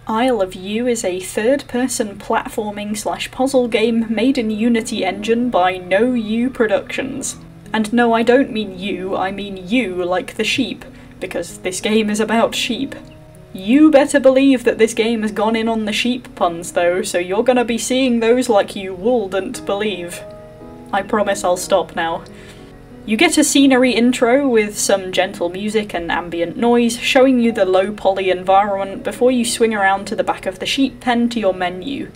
Isle of You is a third-person platforming/puzzle game made in Unity engine by No You Productions. And no, I don't mean you, I mean you like the sheep, because this game is about sheep. You better believe that this game has gone in on the sheep puns though, so you're gonna be seeing those like you wouldn't believe. I promise I'll stop now. You get a scenery intro with some gentle music and ambient noise showing you the low poly environment before you swing around to the back of the sheep pen to your menu.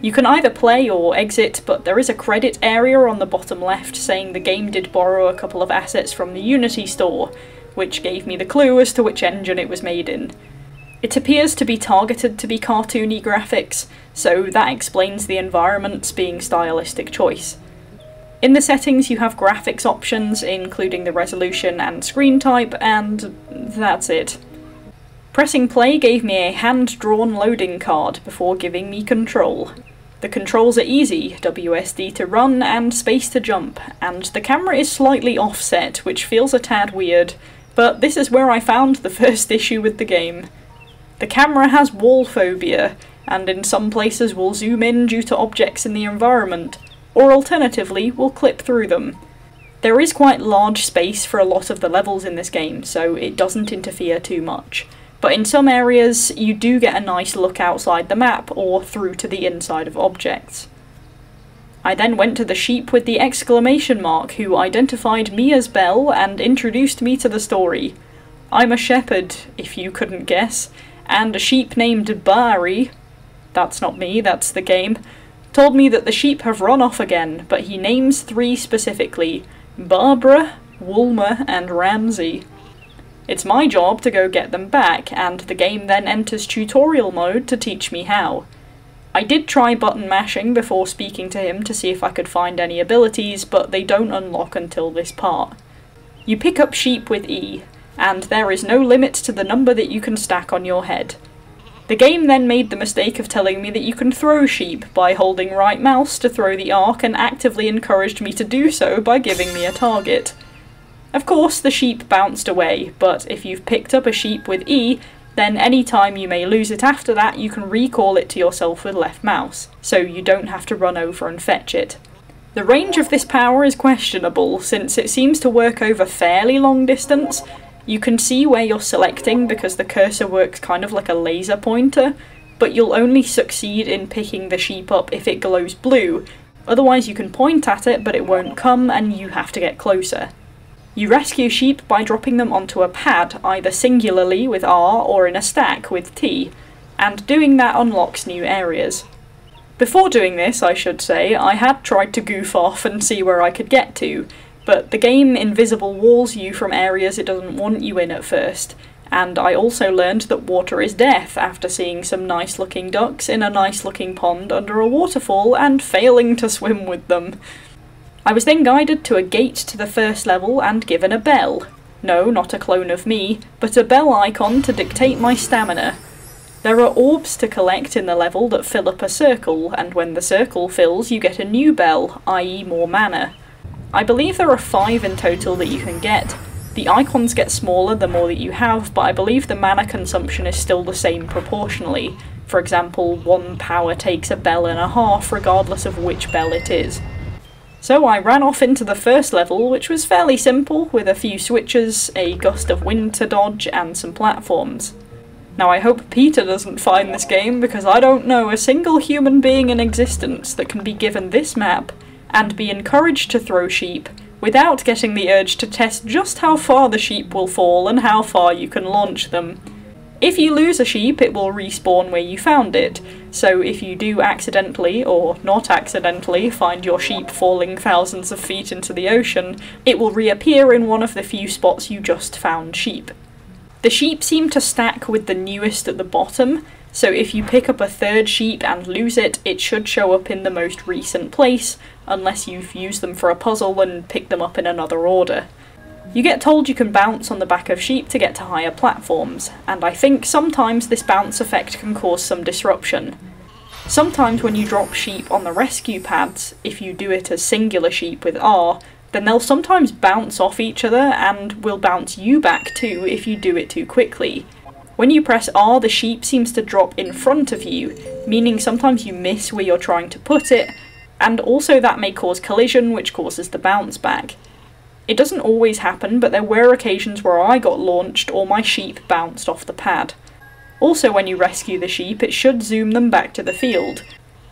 You can either play or exit, but there is a credit area on the bottom left saying the game did borrow a couple of assets from the Unity store, which gave me the clue as to which engine it was made in. It appears to be targeted to be cartoony graphics, so that explains the environments being stylistic choice. In the settings you have graphics options, including the resolution and screen type, and that's it. Pressing play gave me a hand-drawn loading card before giving me control. The controls are easy, WSD to run and space to jump, and the camera is slightly offset, which feels a tad weird, but this is where I found the first issue with the game. The camera has wall phobia, and in some places will zoom in due to objects in the environment, or alternatively will clip through them. There is quite large space for a lot of the levels in this game, so it doesn't interfere too much, but in some areas you do get a nice look outside the map or through to the inside of objects. I then went to the sheep with the exclamation mark who identified me as Belle and introduced me to the story. I'm a shepherd, if you couldn't guess, and a sheep named Barry, that's not me, that's the game, told me that the sheep have run off again, but he names 3 specifically: Barbara, Woolmer, and Ramsey. It's my job to go get them back, and the game then enters tutorial mode to teach me how. I did try button mashing before speaking to him to see if I could find any abilities, but they don't unlock until this part. You pick up sheep with E, and there is no limit to the number that you can stack on your head. The game then made the mistake of telling me that you can throw sheep by holding right mouse to throw the arc and actively encouraged me to do so by giving me a target. Of course the sheep bounced away, but if you've picked up a sheep with E, then any time you may lose it after that you can recall it to yourself with left mouse, so you don't have to run over and fetch it. The range of this power is questionable, since it seems to work over fairly long distance. You can see where you're selecting because the cursor works kind of like a laser pointer, but you'll only succeed in picking the sheep up if it glows blue, otherwise you can point at it but it won't come and you have to get closer. You rescue sheep by dropping them onto a pad, either singularly with R or in a stack with T, and doing that unlocks new areas. Before doing this, I should say, I had tried to goof off and see where I could get to, but the game invisible walls you from areas it doesn't want you in at first, and I also learned that water is death after seeing some nice looking ducks in a nice looking pond under a waterfall and failing to swim with them. I was then guided to a gate to the first level and given a bell. No, not a clone of me, but a bell icon to dictate my stamina. There are orbs to collect in the level that fill up a circle, and when the circle fills you get a new bell, i.e. more mana. I believe there are 5 in total that you can get. The icons get smaller the more that you have, but I believe the mana consumption is still the same proportionally. For example, 1 power takes a bell and a half regardless of which bell it is. So I ran off into the first level, which was fairly simple, with a few switches, a gust of wind to dodge, and some platforms. Now I hope Peter doesn't find this game, because I don't know a single human being in existence that can be given this map and be encouraged to throw sheep without getting the urge to test just how far the sheep will fall and how far you can launch them. If you lose a sheep, it will respawn where you found it, so if you do accidentally, or not accidentally, find your sheep falling thousands of feet into the ocean, it will reappear in one of the few spots you just found sheep. The sheep seem to stack with the newest at the bottom, so if you pick up a 3rd sheep and lose it, it should show up in the most recent place, unless you've used them for a puzzle and picked them up in another order. You get told you can bounce on the back of sheep to get to higher platforms, and I think sometimes this bounce effect can cause some disruption. Sometimes when you drop sheep on the rescue pads, if you do it as singular sheep with R, then they'll sometimes bounce off each other and will bounce you back too if you do it too quickly. When you press R, the sheep seems to drop in front of you, meaning sometimes you miss where you're trying to put it, and also that may cause collision, which causes the bounce back. It doesn't always happen, but there were occasions where I got launched or my sheep bounced off the pad. Also, when you rescue the sheep, it should zoom them back to the field.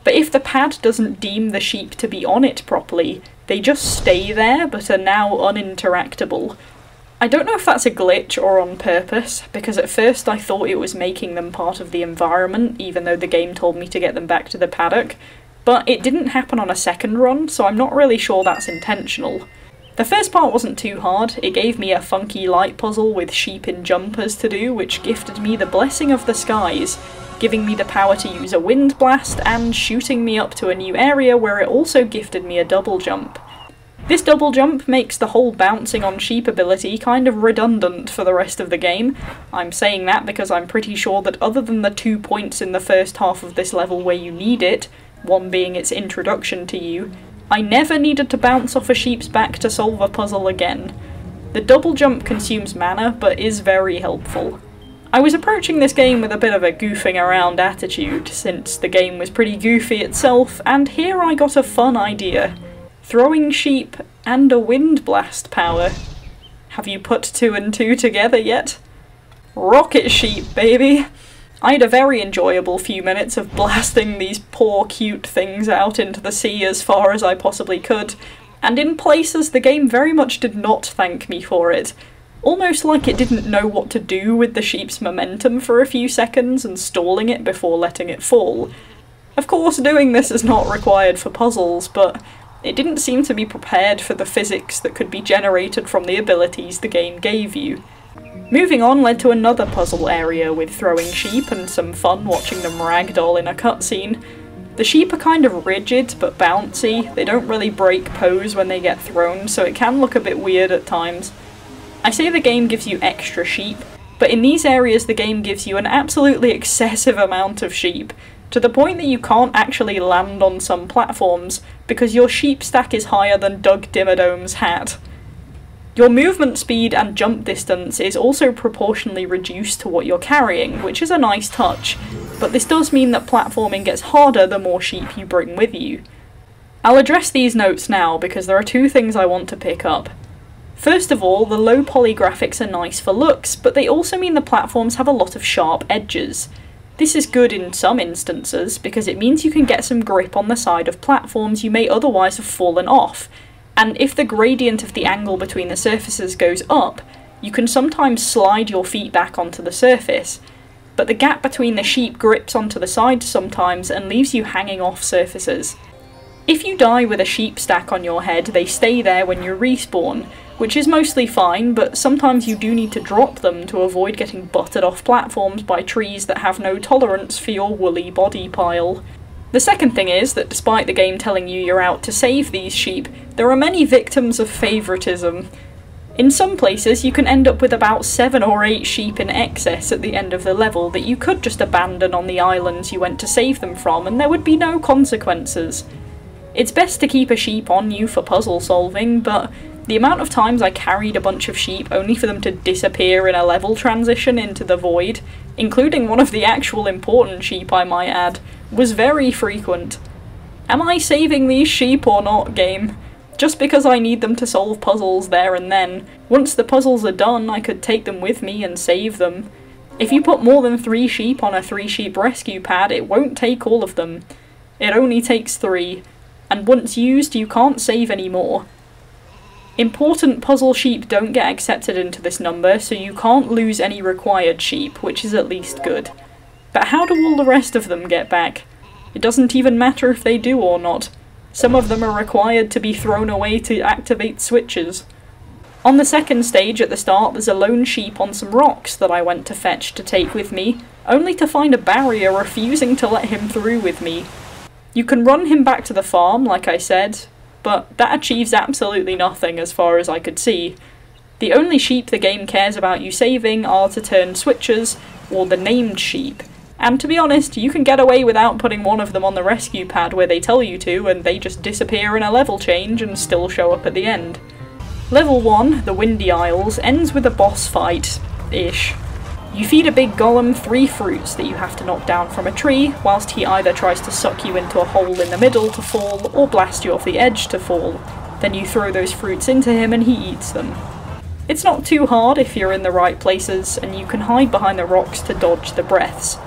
But if the pad doesn't deem the sheep to be on it properly, they just stay there but are now uninteractable. I don't know if that's a glitch or on purpose, because at first I thought it was making them part of the environment, even though the game told me to get them back to the paddock, but it didn't happen on a second run, so I'm not really sure that's intentional. The first part wasn't too hard. It gave me a funky light puzzle with sheep in jumpers to do, which gifted me the blessing of the skies, giving me the power to use a wind blast and shooting me up to a new area where it also gifted me a double jump. This double jump makes the whole bouncing on sheep ability kind of redundant for the rest of the game. I'm saying that because I'm pretty sure that other than the 2 points in the first half of this level where you need it, one being its introduction to you, I never needed to bounce off a sheep's back to solve a puzzle again. The double jump consumes mana, but is very helpful. I was approaching this game with a bit of a goofing around attitude, since the game was pretty goofy itself, and here I got a fun idea. Throwing sheep and a wind blast power. Have you put 2 and 2 together yet? Rocket sheep, baby! I had a very enjoyable few minutes of blasting these poor cute things out into the sea as far as I possibly could, and in places the game very much did not thank me for it. Almost like it didn't know what to do with the sheep's momentum for a few seconds and stalling it before letting it fall. Of course, doing this is not required for puzzles, but it didn't seem to be prepared for the physics that could be generated from the abilities the game gave you. Moving on led to another puzzle area with throwing sheep and some fun watching them ragdoll in a cutscene. The sheep are kind of rigid but bouncy, they don't really break pose when they get thrown, so it can look a bit weird at times. I say the game gives you extra sheep, but in these areas the game gives you an absolutely excessive amount of sheep, to the point that you can't actually land on some platforms because your sheep stack is higher than Doug Dimmadome's hat. Your movement speed and jump distance is also proportionally reduced to what you're carrying, which is a nice touch, but this does mean that platforming gets harder the more sheep you bring with you. I'll address these notes now because there are 2 things I want to pick up. First of all, the low poly graphics are nice for looks, but they also mean the platforms have a lot of sharp edges. This is good in some instances because it means you can get some grip on the side of platforms you may otherwise have fallen off, and if the gradient of the angle between the surfaces goes up, you can sometimes slide your feet back onto the surface, but the gap between the sheep grips onto the sides sometimes and leaves you hanging off surfaces. If you die with a sheep stack on your head, they stay there when you respawn, which is mostly fine, but sometimes you do need to drop them to avoid getting butted off platforms by trees that have no tolerance for your woolly body pile. The second thing is that despite the game telling you you're out to save these sheep, there are many victims of favouritism. In some places you can end up with about 7 or 8 sheep in excess at the end of the level that you could just abandon on the islands you went to save them from and there would be no consequences. It's best to keep a sheep on you for puzzle solving, but the amount of times I carried a bunch of sheep only for them to disappear in a level transition into the void, including one of the actual important sheep I might add, was very frequent. Am I saving these sheep or not, game? Just because I need them to solve puzzles there and then. Once the puzzles are done, I could take them with me and save them. If you put more than 3 sheep on a 3 sheep rescue pad, it won't take all of them. It only takes 3, and once used, you can't save any more. Important puzzle sheep don't get accepted into this number, so you can't lose any required sheep, which is at least good. But how do all the rest of them get back? It doesn't even matter if they do or not. Some of them are required to be thrown away to activate switches. On the second stage at the start, there's a lone sheep on some rocks that I went to fetch to take with me, only to find a barrier refusing to let him through with me. You can run him back to the farm, like I said, but that achieves absolutely nothing as far as I could see. The only sheep the game cares about you saving are to turn switches, or the named sheep. And to be honest, you can get away without putting one of them on the rescue pad where they tell you to, and they just disappear in a level change and still show up at the end. Level 1, the Windy Isles, ends with a boss fight-ish. You feed a big golem 3 fruits that you have to knock down from a tree, whilst he either tries to suck you into a hole in the middle to fall, or blast you off the edge to fall. Then you throw those fruits into him and he eats them. It's not too hard if you're in the right places, and you can hide behind the rocks to dodge the breaths.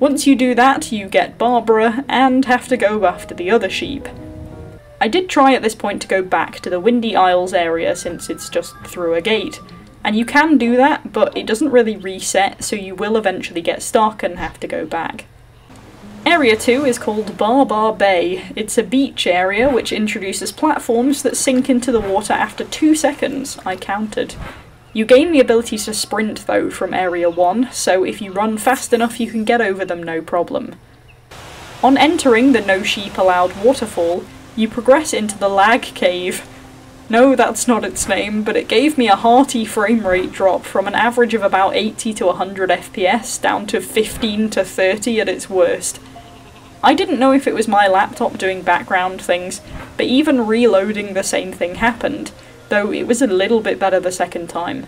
Once you do that, you get Barbara, and have to go after the other sheep. I did try at this point to go back to the Windy Isles area since it's just through a gate. And you can do that, but it doesn't really reset, so you will eventually get stuck and have to go back. Area 2 is called Bar Bay. It's a beach area which introduces platforms that sink into the water after 2 seconds, I counted. You gain the ability to sprint though from Area 1, so if you run fast enough you can get over them no problem. On entering the No Sheep Allowed waterfall, you progress into the Lag Cave. No, that's not its name, but it gave me a hearty frame rate drop from an average of about 80 to 100 FPS down to 15 to 30 at its worst. I didn't know if it was my laptop doing background things, but even reloading the same thing happened, though it was a little bit better the second time.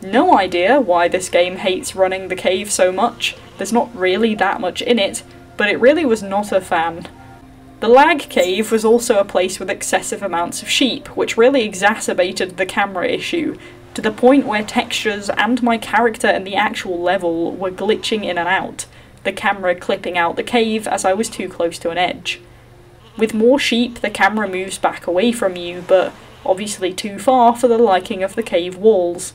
No idea why this game hates running the cave so much. There's not really that much in it, but it really was not a fan. The Lag Cave was also a place with excessive amounts of sheep, which really exacerbated the camera issue, to the point where textures and my character and the actual level were glitching in and out, the camera clipping out the cave as I was too close to an edge. With more sheep, the camera moves back away from you, but obviously too far for the liking of the cave walls.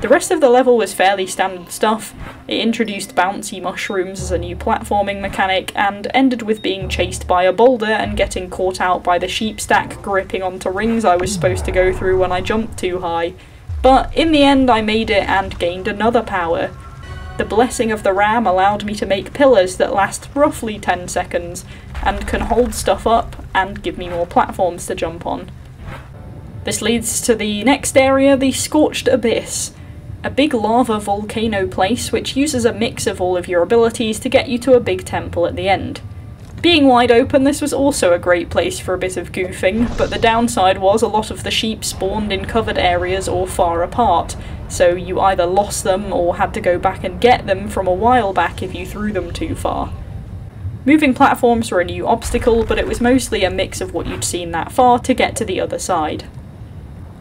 The rest of the level was fairly standard stuff. It introduced bouncy mushrooms as a new platforming mechanic, and ended with being chased by a boulder and getting caught out by the sheep stack gripping onto rings I was supposed to go through when I jumped too high. But in the end I made it and gained another power. The Blessing of the Ram allowed me to make pillars that last roughly 10 seconds, and can hold stuff up and give me more platforms to jump on. This leads to the next area, the Scorched Abyss. A big lava volcano place which uses a mix of all of your abilities to get you to a big temple at the end. Being wide open, this was also a great place for a bit of goofing, but the downside was a lot of the sheep spawned in covered areas or far apart, so you either lost them or had to go back and get them from a while back if you threw them too far. Moving platforms were a new obstacle, but it was mostly a mix of what you'd seen that far to get to the other side.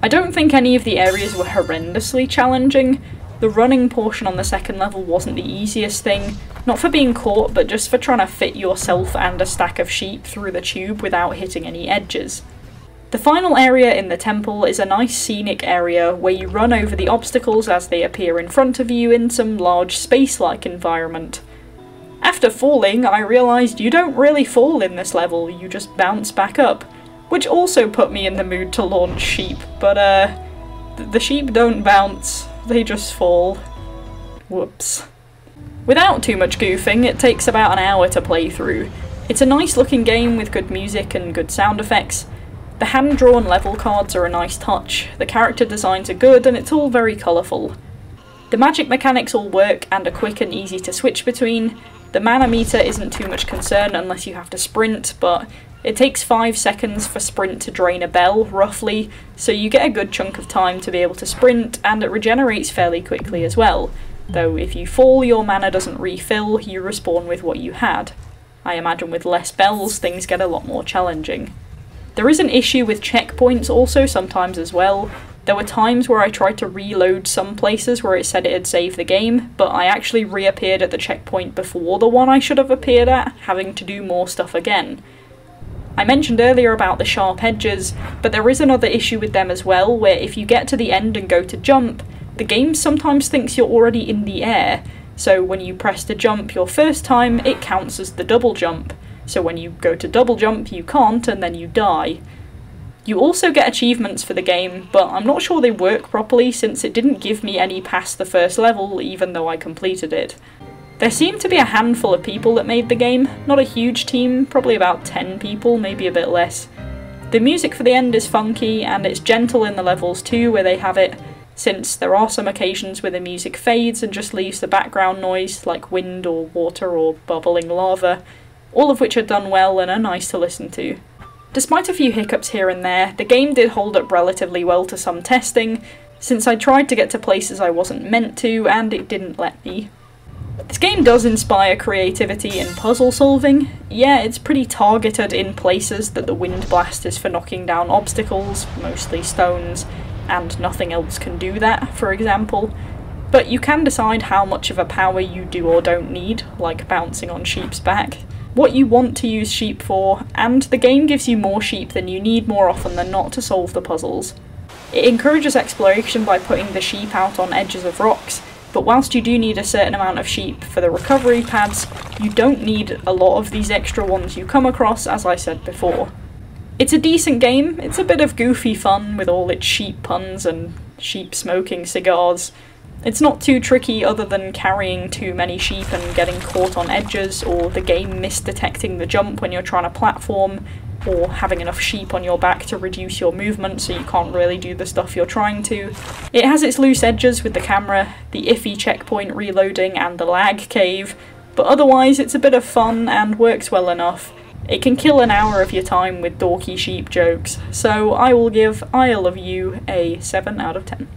I don't think any of the areas were horrendously challenging. The running portion on the second level wasn't the easiest thing, not for being caught, but just for trying to fit yourself and a stack of sheep through the tube without hitting any edges. The final area in the temple is a nice scenic area where you run over the obstacles as they appear in front of you in some large space-like environment. After falling, I realised you don't really fall in this level, you just bounce back up. Which also put me in the mood to launch sheep, but the sheep don't bounce, they just fall. Whoops. Without too much goofing, it takes about an hour to play through. It's a nice looking game with good music and good sound effects. The hand-drawn level cards are a nice touch, the character designs are good, and it's all very colourful. The magic mechanics all work and are quick and easy to switch between. The mana meter isn't too much concern unless you have to sprint, but it takes 5 seconds for sprint to drain a bell, roughly, so you get a good chunk of time to be able to sprint, and it regenerates fairly quickly as well, though if you fall your mana doesn't refill, you respawn with what you had. I imagine with less bells things get a lot more challenging. There is an issue with checkpoints also sometimes as well. There were times where I tried to reload some places where it said it had saved the game, but I actually reappeared at the checkpoint before the one I should have appeared at, having to do more stuff again. I mentioned earlier about the sharp edges, but there is another issue with them as well, where if you get to the end and go to jump, the game sometimes thinks you're already in the air, so when you press to jump your first time, it counts as the double jump, so when you go to double jump you can't and then you die. You also get achievements for the game, but I'm not sure they work properly since it didn't give me any past the first level even though I completed it. There seemed to be a handful of people that made the game, not a huge team, probably about 10 people, maybe a bit less. The music for the end is funky, and it's gentle in the levels too where they have it, since there are some occasions where the music fades and just leaves the background noise, like wind or water or bubbling lava, all of which are done well and are nice to listen to. Despite a few hiccups here and there, the game did hold up relatively well to some testing, since I tried to get to places I wasn't meant to, and it didn't let me. This game does inspire creativity in puzzle solving. Yeah, it's pretty targeted in places that the wind blast is for knocking down obstacles, mostly stones, and nothing else can do that, for example. But you can decide how much of a power you do or don't need, like bouncing on sheep's back, what you want to use sheep for, and the game gives you more sheep than you need more often than not to solve the puzzles. It encourages exploration by putting the sheep out on edges of rocks, but whilst you do need a certain amount of sheep for the recovery pads, you don't need a lot of these extra ones you come across, as I said before. It's a decent game, it's a bit of goofy fun with all its sheep puns and sheep smoking cigars. It's not too tricky other than carrying too many sheep and getting caught on edges, or the game misdetecting the jump when you're trying to platform, or having enough sheep on your back to reduce your movement so you can't really do the stuff you're trying to. It has its loose edges with the camera, the iffy checkpoint reloading, and the lag cave, but otherwise it's a bit of fun and works well enough. It can kill an hour of your time with dorky sheep jokes, so I will give Isle of You a 7 out of 10.